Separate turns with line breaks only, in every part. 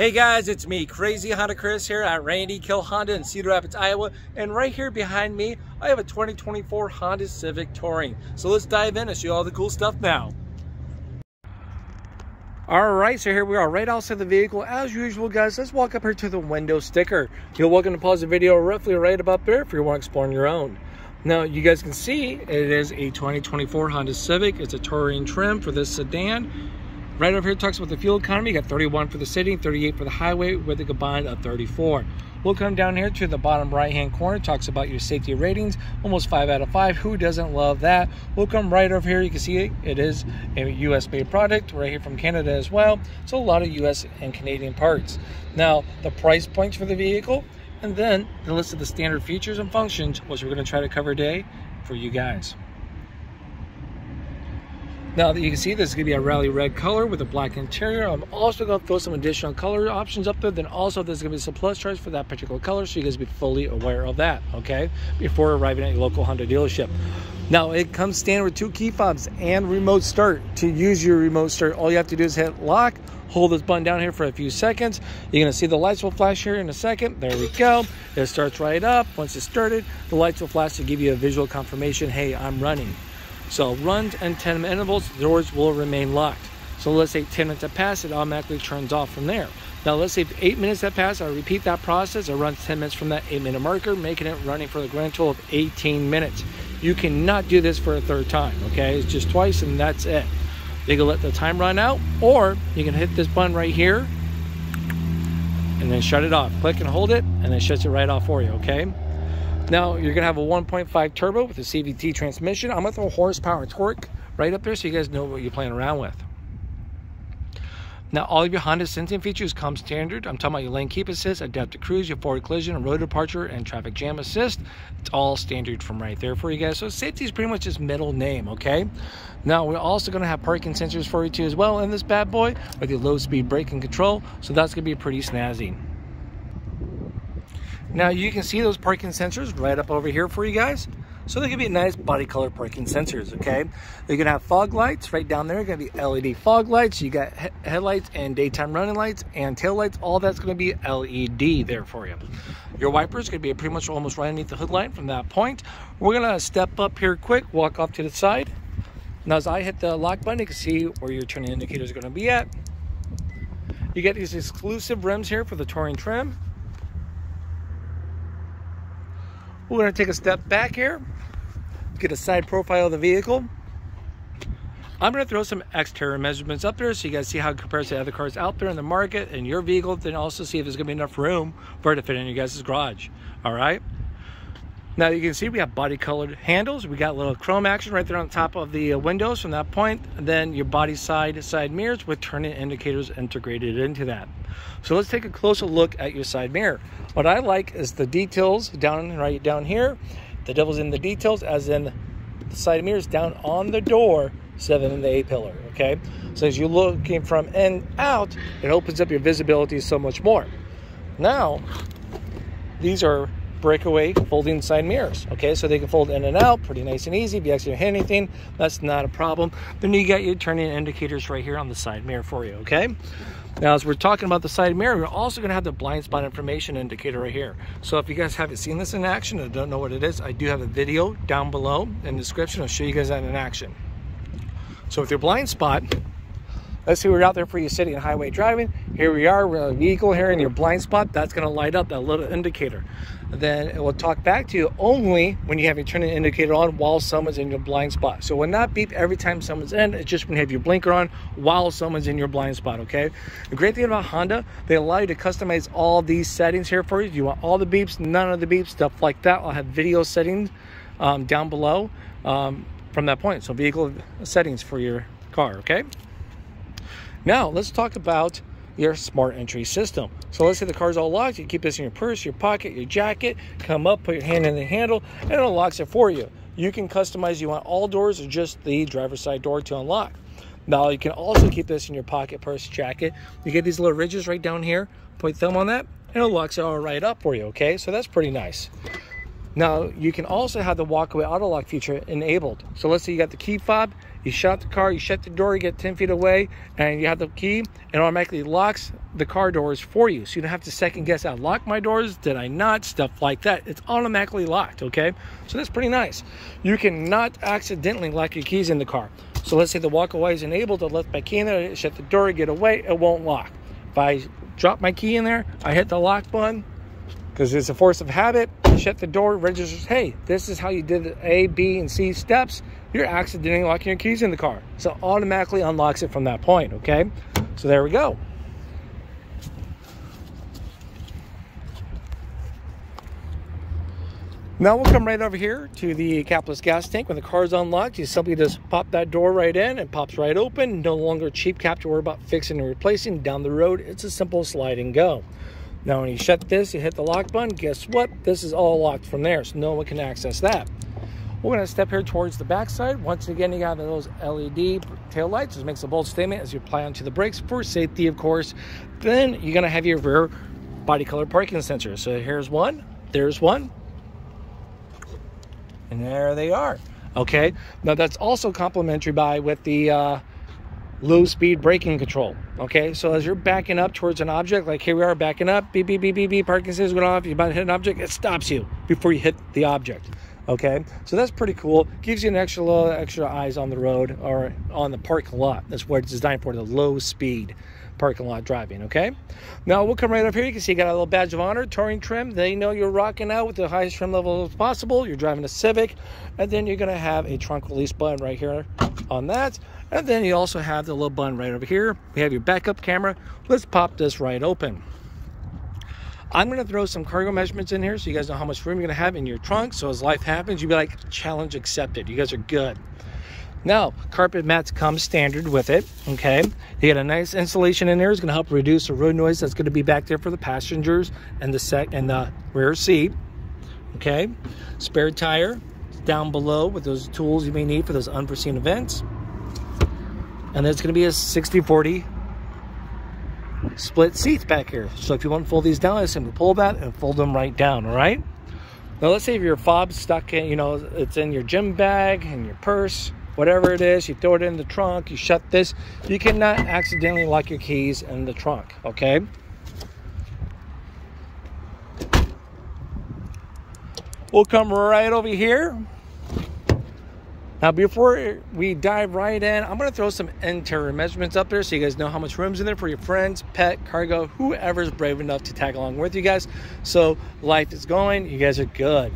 Hey guys, it's me, Crazy Honda Chris here at Randy Kuehl Honda in Cedar Rapids, Iowa. And right here behind me, I have a 2024 Honda Civic Touring. So let's dive in and see all the cool stuff now. Alright, so here we are right outside the vehicle. As usual, guys, let's walk up here to the window sticker. You're welcome to pause the video roughly right about there if you want to explore on your own. Now, you guys can see it is a 2024 Honda Civic. It's a Touring trim for this sedan. Right over here, it talks about the fuel economy. You got 31 for the city, 38 for the highway, with a combined of 34. We'll come down here to the bottom right-hand corner. It talks about your safety ratings, almost 5 out of 5. Who doesn't love that? We'll come right over here. You can see it is a US-made product, right here from Canada as well. So a lot of US and Canadian parts. Now, the price points for the vehicle, and then the list of the standard features and functions, which we're going to try to cover today for you guys. Now that you can see, this is going to be a rally red color with a black interior. I'm also going to throw some additional color options up there. Then also there's going to be some plus charge for that particular color, so you guys be fully aware of that, okay, before arriving at your local Honda dealership. Now it comes standard with 2 key fobs and remote start. To use your remote start, all you have to do is hit lock, hold this button down here for a few seconds. You're going to see the lights will flash here in a second. There we go. It starts right up. Once it's started, the lights will flash to give you a visual confirmation, hey, I'm running. So runs and 10-minute intervals, doors will remain locked. So let's say 10 minutes have passed, it automatically turns off from there. Now let's say 8 minutes have passed, I'll repeat that process. It runs 10 minutes from that 8-minute marker, making it running for the grand total of 18 minutes. You cannot do this for a third time, okay? It's just twice and that's it. You can let the time run out, or you can hit this button right here and then shut it off. Click and hold it, and it shuts it right off for you, okay? Now, you're going to have a 1.5 turbo with a CVT transmission. I'm going to throw horsepower and torque right up there so you guys know what you're playing around with. Now, all of your Honda sensing features come standard. I'm talking about your lane keep assist, adaptive cruise, your forward collision, and road departure, and traffic jam assist. It's all standard from right there for you guys. So safety is pretty much its middle name, okay? Now, we're also going to have parking sensors for you too as well in this bad boy with your low-speed braking control. So that's going to be pretty snazzy. Now you can see those parking sensors right up over here for you guys. So they're gonna be nice body color parking sensors, okay? They're gonna have fog lights right down there. They're gonna be LED fog lights. You got headlights and daytime running lights and tail lights. All that's gonna be LED there for you. Your wipers gonna be pretty much almost right underneath the hood light from that point. We're gonna step up here quick, walk off to the side. Now as I hit the lock button, you can see where your turning indicators are gonna be at. You get these exclusive rims here for the Touring trim. We're going to take a step back here, get a side profile of the vehicle. I'm going to throw some exterior measurements up there so you guys see how it compares to other cars out there in the market and your vehicle, then also see if there's going to be enough room for it to fit in your guys' garage. All right. Now you can see we have body colored handles. We got a little chrome action right there on top of the windows from that point. And then your body side mirrors with turning indicators integrated into that. So let's take a closer look at your side mirror. What I like is the details right down here. The devil's in the details, as in the side mirrors down on the door, 7 and the 8 pillar, okay? So as you're looking from in out, it opens up your visibility so much more. Now, these are breakaway folding side mirrors, okay, so they can fold in and out pretty nice and easy. If you actually hit anything, that's not a problem. Then you got your turning indicators right here on the side mirror for you, okay? Now as we're talking about the side mirror, we're also going to have the blind spot information indicator right here. So if you guys haven't seen this in action or don't know what it is, I do have a video down below in the description. I'll show you guys that in action. So with your blind spot, let's say we're out there for you city and highway driving. Here we are, we're in a vehicle here in your blind spot. That's going to light up that little indicator. Then it will talk back to you only when you have your turning indicator on while someone's in your blind spot. So it will not beep every time someone's in. It's just when you have your blinker on while someone's in your blind spot, okay? The great thing about Honda, they allow you to customize all these settings here for you. Do you want all the beeps, none of the beeps, stuff like that? I'll have video settings down below from that point. So vehicle settings for your car, okay? Now, let's talk about your smart entry system. So let's say the car's all locked. You keep this in your purse, your pocket, your jacket, come up, put your hand in the handle, and it unlocks it for you. You can customize, you want all doors or just the driver's side door to unlock. Now, you can also keep this in your pocket, purse, jacket. You get these little ridges right down here, put your thumb on that, and it locks it all right up for you, okay? So that's pretty nice. Now, you can also have the walkaway auto lock feature enabled. So let's say you got the key fob, you shut the car, you shut the door, you get 10 feet away, and you have the key, it automatically locks the car doors for you. So you don't have to second guess, I locked my doors, did I not? Stuff like that. It's automatically locked, okay? So that's pretty nice. You cannot accidentally lock your keys in the car. So let's say the walkaway is enabled, I left my key in there, shut the door, get away, it won't lock. If I drop my key in there, I hit the lock button, because it's a force of habit, shut the door, registers, hey, this is how you did the A, B, and C steps. You're accidentally locking your keys in the car. So automatically unlocks it from that point, okay? So there we go. Now we'll come right over here to the capless gas tank. When the car is unlocked, you simply just pop that door right in and pops right open. No longer a cheap cap to worry about fixing and replacing. Down the road, it's a simple slide and go. Now when you shut this, you hit the lock button, guess what? This is all locked from there, so no one can access that. We're going to step here towards the back side. Once again, you got those LED tail lights. This makes a bold statement as you apply onto the brakes for safety, of course. Then you're going to have your rear body color parking sensors. So here's one, there's one, and there they are. Okay, now that's also complementary with the low speed braking control. Okay, so as you're backing up towards an object, like here we are backing up, beep, beep, beep, beep, beep, parking sensors going off, you're about to hit an object, it stops you before you hit the object. Okay, so that's pretty cool. Gives you an extra eyes on the road or on the parking lot. That's what it's designed for, the low speed parking lot driving. Okay, now we'll come right up here. You can see you got a little badge of honor, touring trim. They know you're rocking out with the highest trim level as possible. You're driving a Civic, and then you're going to have a trunk release button right here on that. And then you also have the little button right over here. We have your backup camera. Let's pop this right open. I'm going to throw some cargo measurements in here so you guys know how much room you're going to have in your trunk. So as life happens, you'll be like, challenge accepted. You guys are good. Now, carpet mats come standard with it, okay? You get a nice insulation in there. It's going to help reduce the road noise that's going to be back there for the passengers and the rear seat, okay? Spare tire down below with those tools you may need for those unforeseen events. And there's going to be a 60-40 split seats back here. So if you want to fold these down, I simply pull that and fold them right down, all right? Now let's say if your fob's stuck in, it's in your gym bag, in your purse, whatever it is, you throw it in the trunk, you shut this, you cannot accidentally lock your keys in the trunk, okay? We'll come right over here. Now, before we dive right in, I'm going to throw some interior measurements up there so you guys know how much room's in there for your friends, pet, cargo, whoever's brave enough to tag along with you guys. So life is going. You guys are good.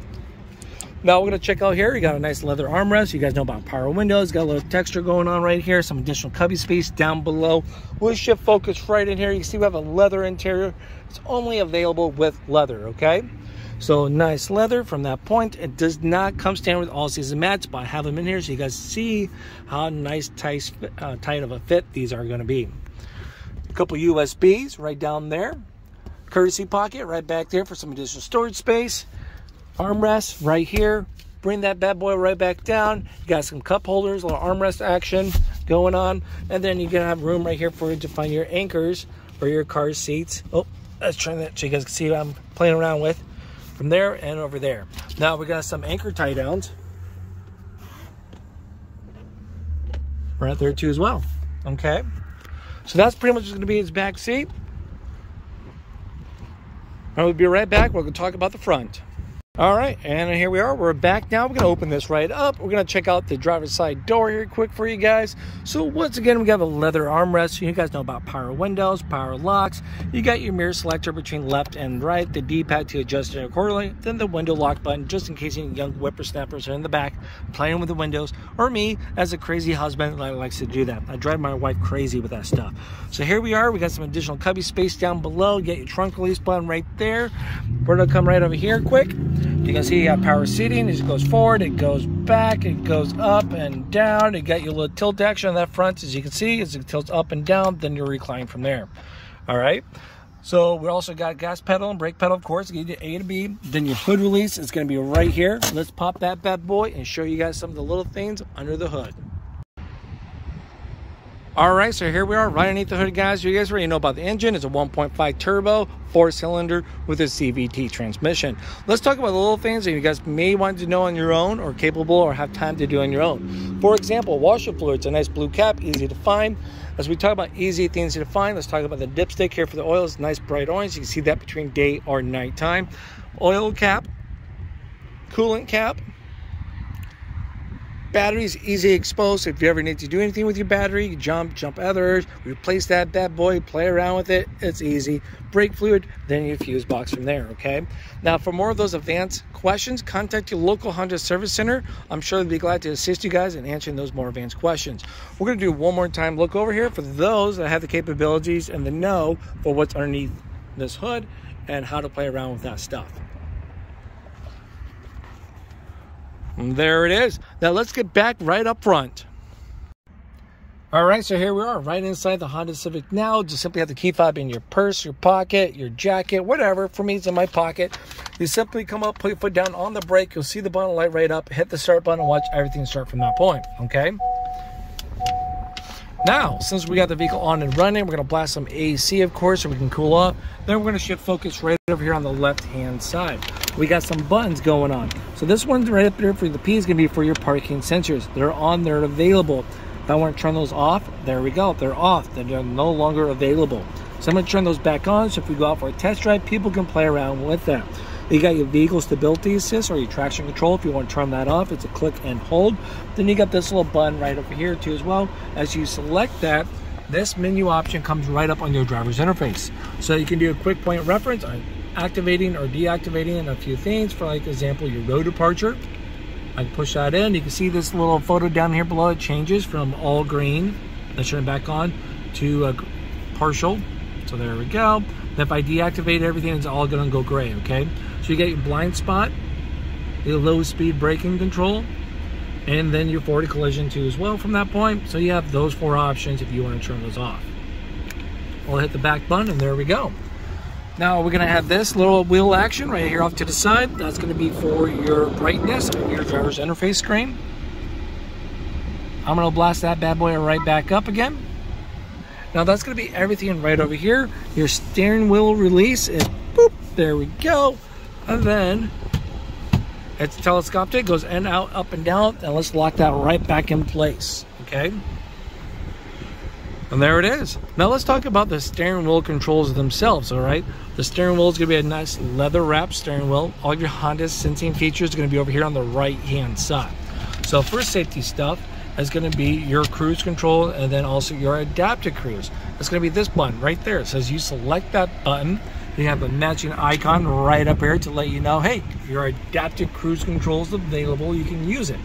Now, we're going to check out here. You got a nice leather armrest. You guys know about power windows. Got a little texture going on right here. Some additional cubby space down below. We'll shift focus right in here. You can see we have a leather interior. It's only available with leather, okay? So nice leather from that point. It does not come standard with all season mats, but I have them in here so you guys see how nice, tight of a fit these are going to be. A couple USBs right down there. Courtesy pocket right back there for some additional storage space. Armrest right here. Bring that bad boy right back down. You got some cup holders, a little armrest action going on. And then you're going to have room right here for you to find your anchors for your car seats. Oh, let's try that so you guys can see what I'm playing around with. From there and over there. Now we got some anchor tie downs right there too as well. Okay, so that's pretty much going to be its back seat. And we'll be right back. We're going to talk about the front. All right, and here we are. We're back now. We're going to open this right up. We're going to check out the driver's side door here quick for you guys. So once again, we got a leather armrest. You guys know about power windows, power locks. You got your mirror selector between left and right, the D-pad to adjust it accordingly, then the window lock button just in case any young whippersnappers are in the back playing with the windows, or me as a crazy husband that likes to do that. I drive my wife crazy with that stuff. So here we are. We got some additional cubby space down below. Get your trunk release button right there. We're going to come right over here quick. You can see you have power seating. It goes forward, it goes back, it goes up and down. You got your little tilt action on that front, as you can see, as it tilts up and down, then you recline from there. All right. So we also got gas pedal and brake pedal, of course, to get you A to B. Then your hood release is going to be right here. Let's pop that bad boy and show you guys some of the little things under the hood. All right, so here we are right underneath the hood, guys. You guys already know about the engine. It's a 1.5 turbo, 4-cylinder with a CVT transmission. Let's talk about the little things that you guys may want to know on your own, or capable or have time to do on your own. For example, washer fluids, a nice blue cap, easy to find. As we talk about easy things to find, let's talk about the dipstick here for the oil. It's nice bright orange. You can see that between day or night time. Oil cap, coolant cap. Batteries easy exposed, so if you ever need to do anything with your battery, you jump others, replace that bad boy, play around with it, it's easy. Brake fluid, then your fuse box from there, okay? Now, for more of those advanced questions, contact your local Honda service center. I'm sure they'll be glad to assist you guys in answering those more advanced questions. We're going to do one more time look over here for those that have the capabilities and the know for what's underneath this hood and how to play around with that stuff. And there it is. Now let's get back right up front. All right, so here we are right inside the Honda Civic now. Just simply have the key fob in your purse, your pocket, your jacket, whatever. For me, it's in my pocket. You simply come up, put your foot down on the brake. You'll see the button light right up. Hit the start button and watch everything start from that point, okay? Now, since we got the vehicle on and running, we're going to blast some AC, of course, so we can cool off. Then we're going to shift focus right over here on the left-hand side. We got some buttons going on. So this one's right up there for the P is going to be for your parking sensors. They're on, they're available. If I want to turn those off, there we go. They're off. They're no longer available. So I'm going to turn those back on. So if we go out for a test drive, people can play around with that. You got your vehicle stability assist or your traction control. If you want to turn that off, it's a click and hold. Then you got this little button right over here too as well. As you select that, this menu option comes right up on your driver's interface. So you can do a quick point reference on activating or deactivating a few things. For like example, your road departure. I can push that in. You can see this little photo down here below. It changes from all green, let's turn it back on, to partial. So there we go. And if I deactivate everything, it's all gonna go gray, okay? So you get your blind spot, your low speed braking control, and then your forward collision too as well from that point. So you have those four options if you want to turn those off. We'll hit the back button and there we go. Now we're gonna have this little wheel action right here off to the side. That's gonna be for your brightness on your driver's interface screen. I'm gonna blast that bad boy right back up again. Now that's gonna be everything right over here. Your steering wheel release is boop, there we go. And then it's telescopic, it goes in and out, up and down, and let's lock that right back in place, okay? And there it is. Now let's talk about the steering wheel controls themselves, all right? The steering wheel is gonna be a nice leather wrapped steering wheel. All your Honda sensing features are gonna be over here on the right-hand side. So for safety stuff, is going to be your cruise control and then also your adaptive cruise. It's going to be this button right there. It says you select that button. You have a matching icon right up here to let you know, hey, your adaptive cruise control is available. You can use it.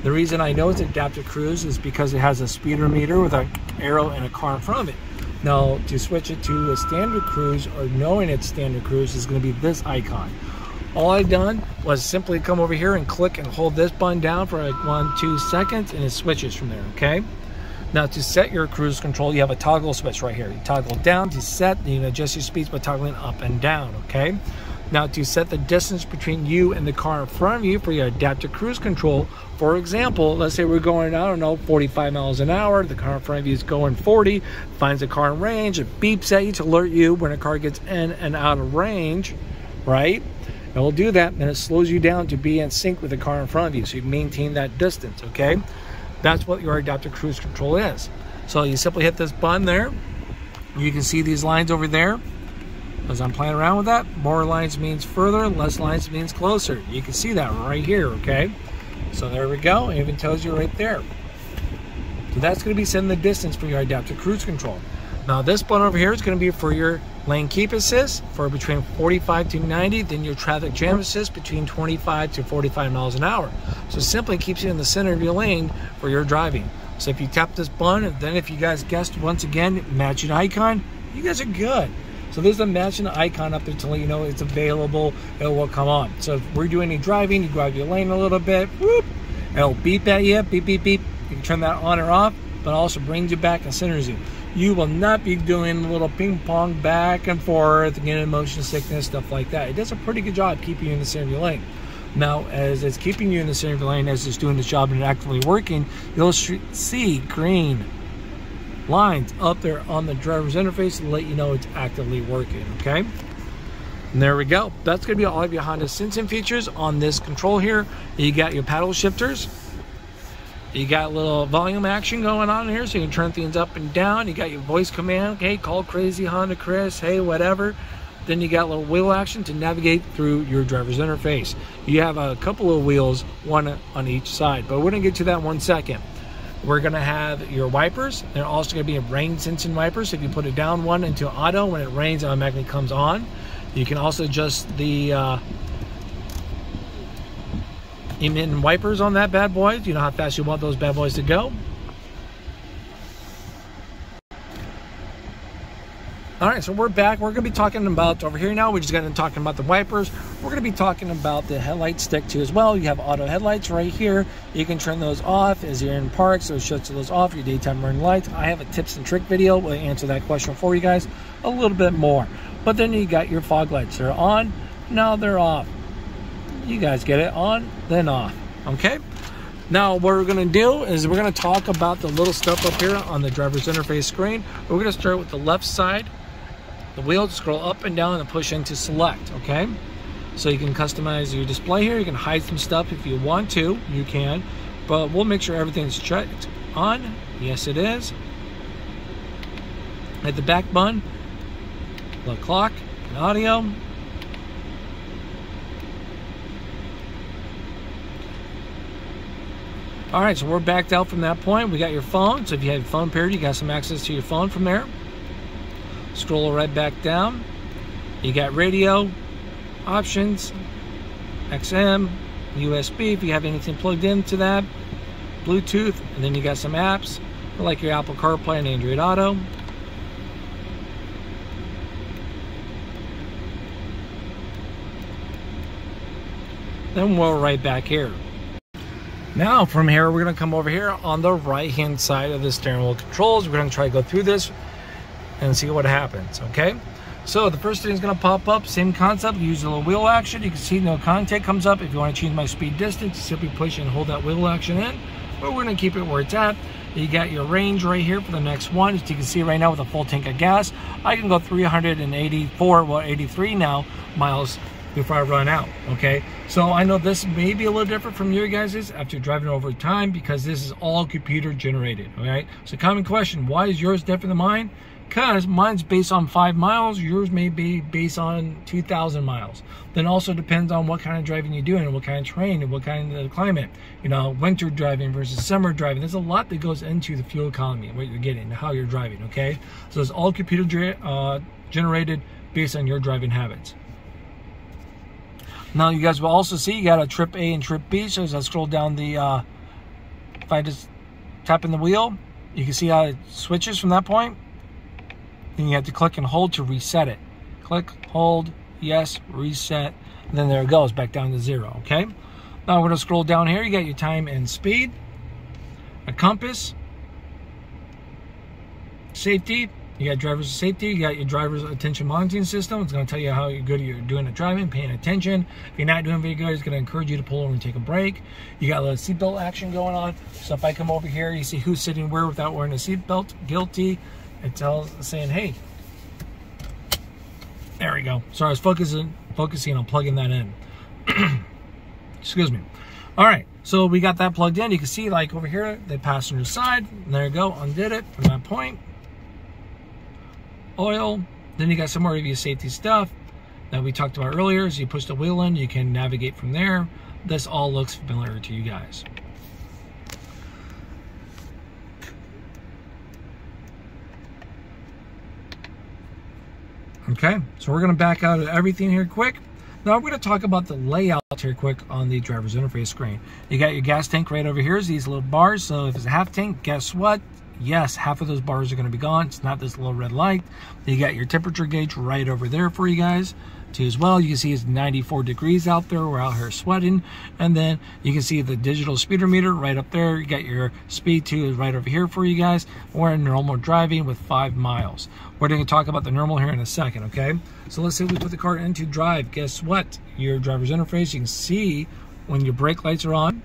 The reason I know it's adaptive cruise is because it has a speedometer with an arrow and a car in front of it. Now, to switch it to a standard cruise or knowing it's standard cruise is going to be this icon. All I've done was simply come over here and click and hold this button down for like 1-2 seconds and it switches from there, okay? Now to set your cruise control, you have a toggle switch right here. You toggle down to set, you can adjust your speeds by toggling up and down, okay? Now to set the distance between you and the car in front of you for your adaptive cruise control, for example, let's say we're going, I don't know, 45 miles an hour, the car in front of you is going 40, finds a car in range, it beeps at you to alert you when a car gets in and out of range, right? It will do that, and it slows you down to be in sync with the car in front of you, so you maintain that distance, okay? That's what your adaptive cruise control is. So you simply hit this button there. You can see these lines over there. As I'm playing around with that, more lines means further, less lines means closer. You can see that right here, okay? So there we go, it even tells you right there. So that's going to be setting the distance for your adaptive cruise control. Now this button over here is going to be for your lane keep assist for between 45 to 90, then your traffic jam assist between 25 to 45 miles an hour. So simply keeps you in the center of your lane for your driving. So if you tap this button, and then if you guys guessed once again, matching icon, you guys are good. So there's a matching icon up there to let you know it's available, it will come on. So if we're doing any driving, you go out of your lane a little bit, whoop, it'll beep at you, beep, beep, beep. You can turn that on or off, but also brings you back and centers you. You will not be doing a little ping pong back and forth, getting motion sickness, stuff like that. It does a pretty good job keeping you in the center of your lane. Now, as it's keeping you in the center of your lane, as it's doing the job and actively working, you'll see green, lines up there on the driver's interface to let you know it's actively working, okay? And there we go. That's going to be all of your Honda sensing features on this control here. You got your paddle shifters. You got a little volume action going on here, so you can turn things up and down. You got your voice command. Hey, call Crazy Honda Chris. Hey, whatever. Then you got a little wheel action to navigate through your driver's interface. You have a couple of wheels, one on each side, but we're going to get to that in 1 second. We're going to have your wipers. They're also going to be rain sensing wipers. If you put it down one into auto, when it rains, it automatically comes on. You can also adjust the emitting wipers on that bad boy. You know how fast you want those bad boys to go. All right, so we're back. We're going to be talking about over here now. We're just going to be talking about the wipers. We're going to be talking about the headlight stick too as well. You have auto headlights right here. You can turn those off as you're in park, so it shuts those off, your daytime running lights. I have a tips and trick video. We'll answer that question for you guys a little bit more. But then you got your fog lights. They're on, now they're off. You guys get it, on, then off, okay? Now, what we're going to do is we're going to talk about the little stuff up here on the driver's interface screen. We're going to start with the left side. The wheel, scroll up and down and push into select, okay? So you can customize your display here. You can hide some stuff if you want to, you can. But we'll make sure everything's checked on. Yes, it is. Hit the back button, the clock, and audio. All right, so we're backed out from that point. We got your phone. So if you have phone paired, you got some access to your phone from there. Scroll right back down. You got radio options, XM, USB if you have anything plugged into that, Bluetooth, and then you got some apps like your Apple CarPlay and Android Auto. Then we're right back here. Now from here, we're going to come over here on the right hand side of the steering wheel controls. We're going to try to go through this and see what happens, okay? So the first thing is going to pop up, same concept. Use a little wheel action. You can see no contact comes up. If you want to change my speed distance, you simply push and hold that wheel action in. But we're going to keep it where it's at. You got your range right here for the next one. As you can see right now with a full tank of gas, I can go 384, well 83 now, miles before I run out, okay? So I know this may be a little different from your guys's after driving over time because this is all computer generated, all right? So common question, why is yours different than mine? Because mine's based on 5 miles, yours may be based on 2,000 miles. Then also depends on what kind of driving you're doing and what kind of terrain and what kind of climate. You know, winter driving versus summer driving. There's a lot that goes into the fuel economy, what you're getting, how you're driving, okay? So it's all computer generated based on your driving habits. Now you guys will also see you got a trip A and trip B. So as I scroll down the, if I just tap in the wheel, you can see how it switches from that point. Then you have to click and hold to reset it. Click, hold, yes, reset. And then there it goes, back down to 0, okay? Now we're gonna scroll down here. You got your time and speed, a compass, safety. You got driver's safety. You got your driver's attention monitoring system. It's gonna tell you how good you're doing at driving, paying attention. If you're not doing very good, it's gonna encourage you to pull over and take a break. You got a little seatbelt action going on. So if I come over here, you see who's sitting where without wearing a seatbelt, guilty. It tells saying, hey, there we go. Sorry, I was focusing on plugging that in. Excuse me. All right, so we got that plugged in. You can see like over here, the passenger side. And there you go, undid it from that point. Oil. Then you got some more of your safety stuff that we talked about earlier. So you push the wheel in, you can navigate from there. This all looks familiar to you guys. Okay, so we're going to back out of everything here quick. Now we're going to talk about the layout here quick on the driver's interface screen. You got your gas tank right over here, these little bars. So if it's a half tank, guess what? Yes, half of those bars are going to be gone. It's not this little red light. You got your temperature gauge right over there for you guys too as well. You can see it's 94 degrees out there. We're out here sweating. And then you can see the digital speedometer right up there. You got your speed too right over here for you guys. We're in normal driving with 5 miles. We're going to talk about the normal here in a second, okay? So let's say we put the car into drive. Guess what? Your driver's interface, you can see when your brake lights are on.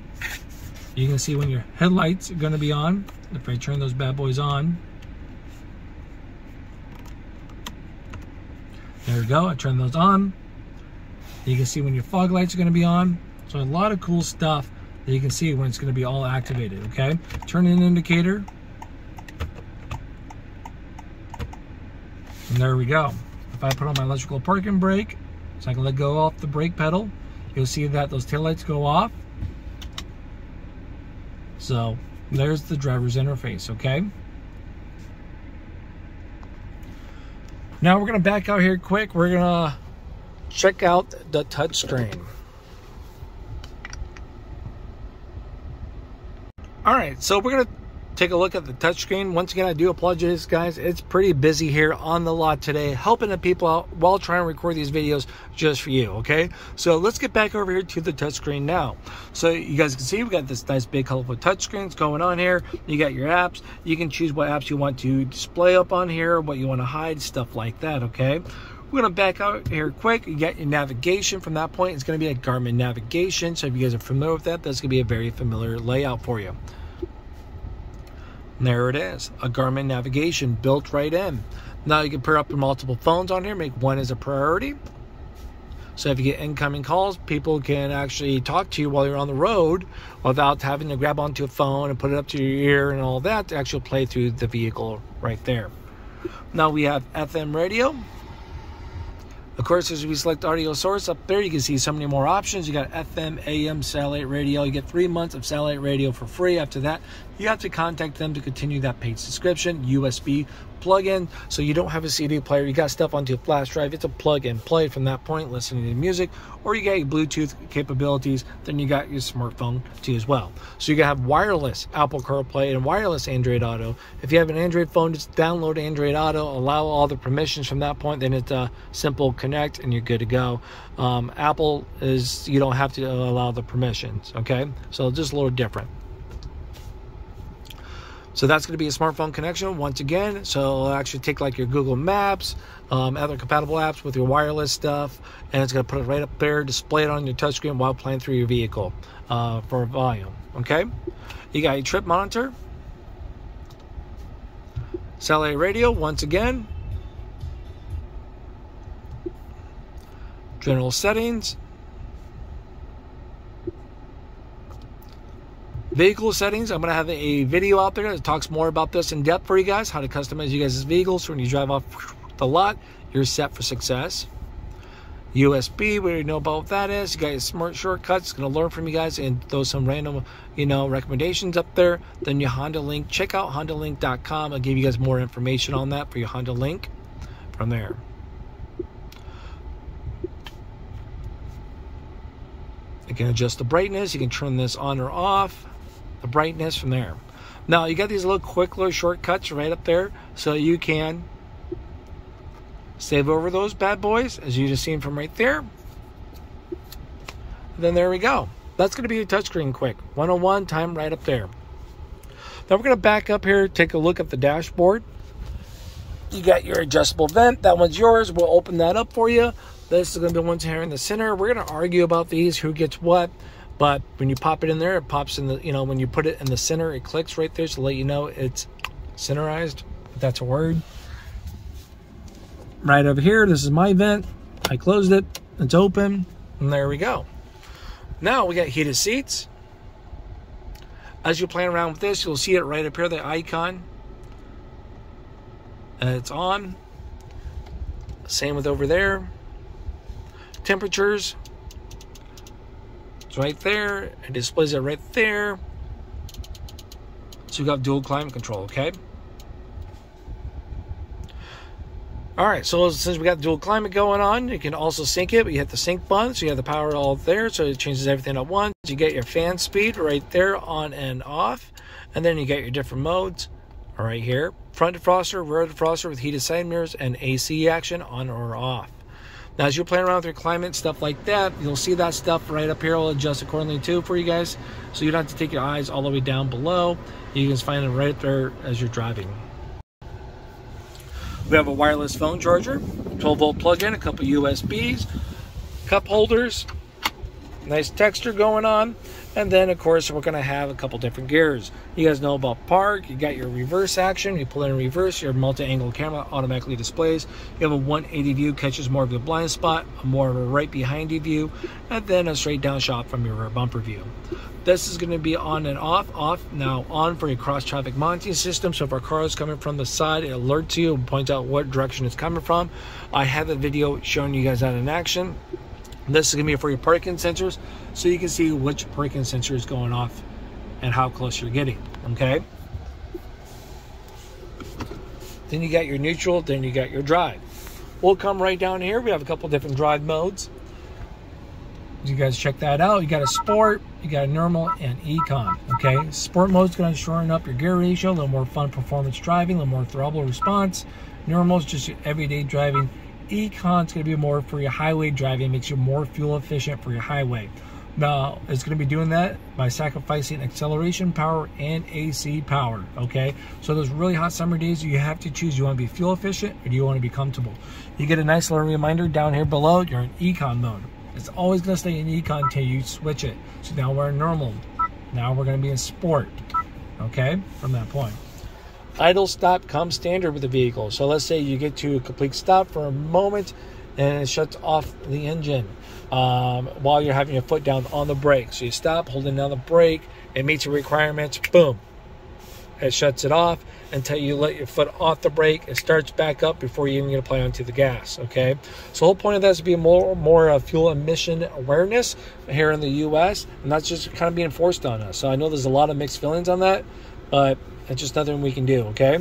You can see when your headlights are going to be on. If I turn those bad boys on, There we go. I turn those on. You can see when your fog lights are going to be on. So a lot of cool stuff that you can see when it's going to be all activated, okay? Turn in indicator. And there we go. If I put on my electrical parking brake, so I can let go off the brake pedal, you'll see that those taillights go off. So there's the driver's interface, okay? Now we're going to back out here quick. We're going to check out the touchscreen. All right, so we're going to take a look at the touchscreen. Once again, I do apologize, guys. It's pretty busy here on the lot today, helping the people out while trying to record these videos just for you, okay? So let's get back over here to the touchscreen now. So you guys can see we got this nice big colorful touchscreens going on here. You got your apps. You can choose what apps you want to display up on here, what you want to hide, stuff like that, okay? We're going to back out here quick. You get your navigation. From that point, it's going to be a Garmin navigation. So if you guys are familiar with that, that's going to be a very familiar layout for you. And there it is, a Garmin navigation built right in. Now you can pair up your multiple phones on here, make one as a priority. So if you get incoming calls, people can actually talk to you while you're on the road without having to grab onto a phone and put it up to your ear and all that to actually play through the vehicle right there. Now we have FM radio. Of course, as we select audio source up there, you can see so many more options. You got FM, AM, satellite radio. You get 3 months of satellite radio for free. After that, you have to contact them to continue that paid subscription. USB plug-in, so you don't have a CD player. You got stuff onto a flash drive. It's a plug and play from that point, listening to music, or you got your Bluetooth capabilities. Then you got your smartphone too as well. So you can have wireless Apple CarPlay and wireless Android Auto. If you have an Android phone, just download Android Auto, allow all the permissions from that point. Then it's a simple connect and you're good to go. Apple is, you don't have to allow the permissions, okay? So just a little different. So that's going to be a smartphone connection once again. So it'll actually take like your Google Maps, other compatible apps with your wireless stuff, and it's going to put it right up there, display it on your touchscreen while playing through your vehicle for volume. Okay, you got your trip monitor, satellite radio once again, general settings, vehicle settings. I'm going to have a video out there that talks more about this in depth for you guys, how to customize you guys' vehicles. So when you drive off the lot, you're set for success. USB, we already know about what that is. You got your smart shortcuts. It's going to learn from you guys and throw some random, recommendations up there. Then your Honda Link. Check out HondaLink.com. I'll give you guys more information on that for your Honda Link from there. You can adjust the brightness. You can turn this on or off. The brightness from there. Now you got these little quick little shortcuts right up there, so you can save over those bad boys, as you just seen from right there. Then there we go. That's going to be your touchscreen quick 101 time right up there. Now we're going to back up here, take a look at the dashboard. You got your adjustable vent. That one's yours. We'll open that up for you. This is going to be the ones here in the center. We're going to argue about these, who gets what. But when you pop it in there, it pops in the, when you put it in the center, it clicks right there to let you know it's centerized, if that's a word. Right over here, this is my vent. I closed it, it's open, and there we go. Now we got heated seats. As you're playing around with this, you'll see it right up here, the icon. And it's on. Same with over there. Temperatures. It's right there. It displays it right there. So you got dual climate control, okay? All right, so since we got dual climate going on, you can also sync it, but you hit the sync button, so you have the power all there, so it changes everything at once. You get your fan speed right there, on and off, and then you get your different modes right here. Front defroster, rear defroster with heated side mirrors, and AC action on or off. Now, as you're playing around with your climate, stuff like that, you'll see that stuff right up here. I'll adjust accordingly too for you guys, so you don't have to take your eyes all the way down below. You can find it right there as you're driving. We have a wireless phone charger, 12-volt plug-in, a couple USBs, cup holders, Nice texture going on. And then, of course, we're going to have a couple different gears. You guys know about park. You got your reverse action. You pull in reverse, your multi-angle camera automatically displays. You have a 180 view, catches more of your blind spot, a more of a right behind you view, and then a straight down shot from your rear bumper view. This is going to be on and off. Now on for your cross traffic monitoring system. So if our car is coming from the side, it alerts you and points out what direction it's coming from. I have a video showing you guys that in action. This is going to be for your parking sensors, so you can see which parking sensor is going off and how close you're getting, okay? Then you got your neutral, then you got your drive. We'll come right down here. We have a couple different drive modes. You guys check that out. You got a sport, you got a normal, and econ, okay? Sport mode is going to shorten up your gear ratio, a little more fun performance driving, a little more throttle response. Normal is just your everyday driving. Econ is going to be more for your highway driving, makes you more fuel efficient for your highway. Now, it's going to be doing that by sacrificing acceleration power and AC power, okay? So those really hot summer days, you have to choose. You want to be fuel efficient or do you want to be comfortable? You get a nice little reminder down here below. You're in econ mode. It's always going to stay in econ until you switch it. So now we're in normal. Now we're going to be in sport, okay, from that point. Idle stop comes standard with the vehicle. So let's say you get to a complete stop for a moment and it shuts off the engine while you're having your foot down on the brake. So you stop, holding down the brake, it meets your requirements, boom. It shuts it off until you let your foot off the brake. It starts back up before you even get apply onto the gas, okay? So the whole point of that is to be more fuel emission awareness here in the U.S. and that's just kind of being forced on us. So I know there's a lot of mixed feelings on that, but it's just nothing we can do, okay?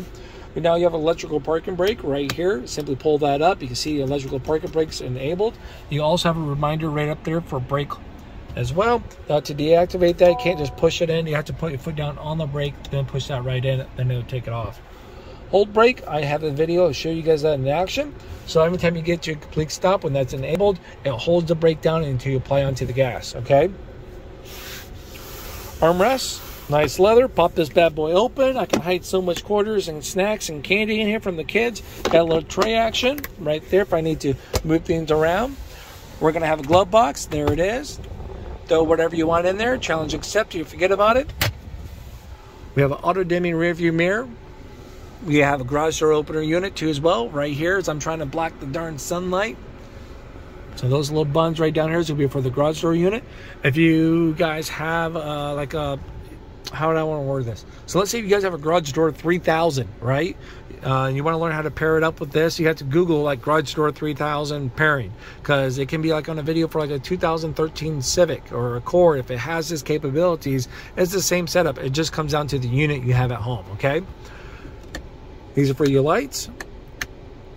But now you have electrical parking brake right here. Simply pull that up. You can see the electrical parking brakes enabled. You also have a reminder right up there for brake as well. Now to deactivate that, you can't just push it in. You have to put your foot down on the brake, then push that right in, then it'll take it off. Hold brake, I have a video to show you guys that in action. So every time you get to a complete stop, when that's enabled, it holds the brake down until you apply onto the gas, okay? Armrests. Nice leather. Pop this bad boy open. I can hide so much quarters and snacks and candy in here from the kids. Got a little tray action right there if I need to move things around. We're going to have a glove box. There it is. Throw whatever you want in there. Challenge accepted. You forget about it. We have an auto dimming rear view mirror. We have a garage door opener unit too as well right here as I'm trying to block the darn sunlight. So those little buns right down here is going to be for the garage door unit. If you guys have like a, how do I want to word this? So let's say you guys have a garage door 3000, right? And you want to learn how to pair it up with this. You have to Google like garage door 3000 pairing because it can be like on a video for like a 2013 Civic or Accord. If it has its capabilities, it's the same setup. It just comes down to the unit you have at home, okay? These are for your lights.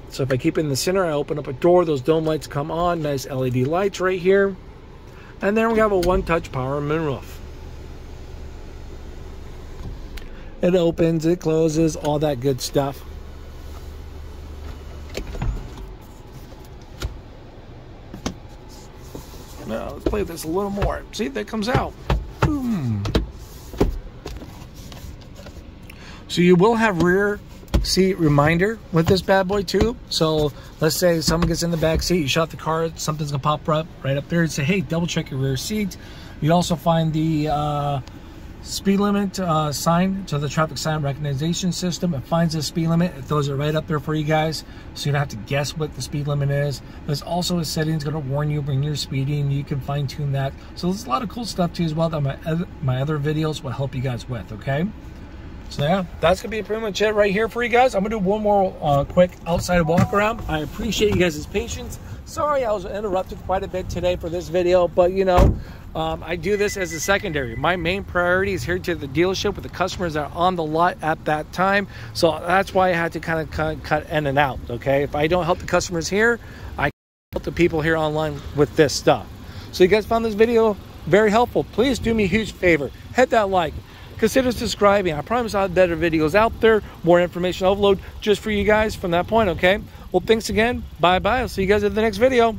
So if I keep it in the center, I open up a door, those dome lights come on, nice LED lights right here. And then we have a one-touch power moonroof. It opens, it closes, all that good stuff. Now let's play with this a little more. See, that comes out. Boom. So you will have rear seat reminder with this bad boy too. So let's say someone gets in the back seat, you shut the car, something's gonna pop up right up there and say, hey, double check your rear seat. You also find the speed limit sign to the traffic sign recognition system. It finds the speed limit, it throws it right up there for you guys, so you don't have to guess what the speed limit is. There's also a setting that's going to warn you when you're speeding. You can fine tune that. So there's a lot of cool stuff too as well that my other videos will help you guys with, okay? So yeah, that's gonna be pretty much it right here for you guys. I'm gonna do one more quick outside walk around. I appreciate you guys' patience. Sorry I was interrupted quite a bit today for this video, but you know, I do this as a secondary. My main priority is here to the dealership with the customers that are on the lot at that time. So that's why I had to kind of cut in and out, okay? If I don't help the customers here, I can help the people here online with this stuff. So you guys found this video very helpful. Please do me a huge favor. Hit that like. Consider subscribing. I promise I'll have better videos out there, more information overload just for you guys from that point, okay? Well, thanks again. Bye-bye. I'll see you guys at the next video.